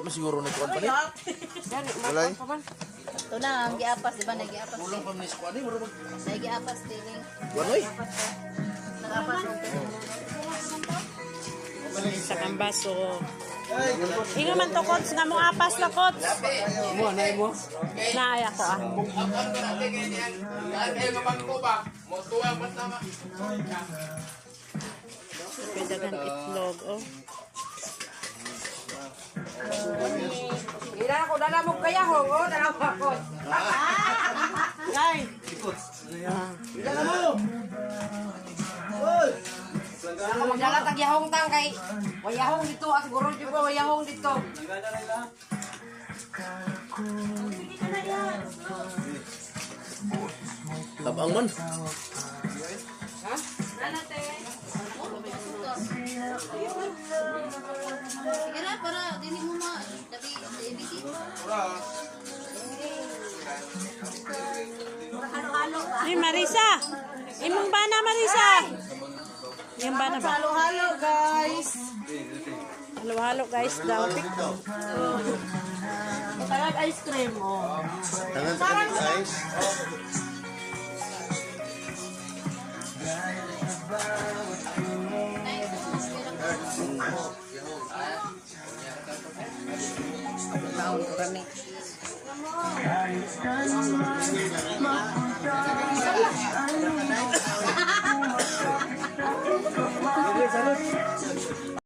Ano siguro na kuan pa ni? Walay. Ito na, ang giapas, di ba? Nagiapas Ulang din. pa ni kuan ni, mura mag Nagiapas din. Wanoy. Nagapas din. Sa kambaso. Ingo man to, Kots. Nga mo apas na, Kots. Mo anay mo. Naay ako, ah. Pwede itlog, oh. Ira ko dala mo kaya ho, dala mo ako. Guys. Ako magdala tag yahong tang kay wayahong dito at siguro di ba wayahong dito. Tabang man. Ha? Sige na, para dili mo ma. Tapi, ibigay. Halo-halo ba? Ay, Marisa. Imong bana, Marisa. Yung bana ba? Halo-halo guys. Halo-halo, guys, daw. Tagag ice cream oh. Tangan sa guys. Taon ko kami.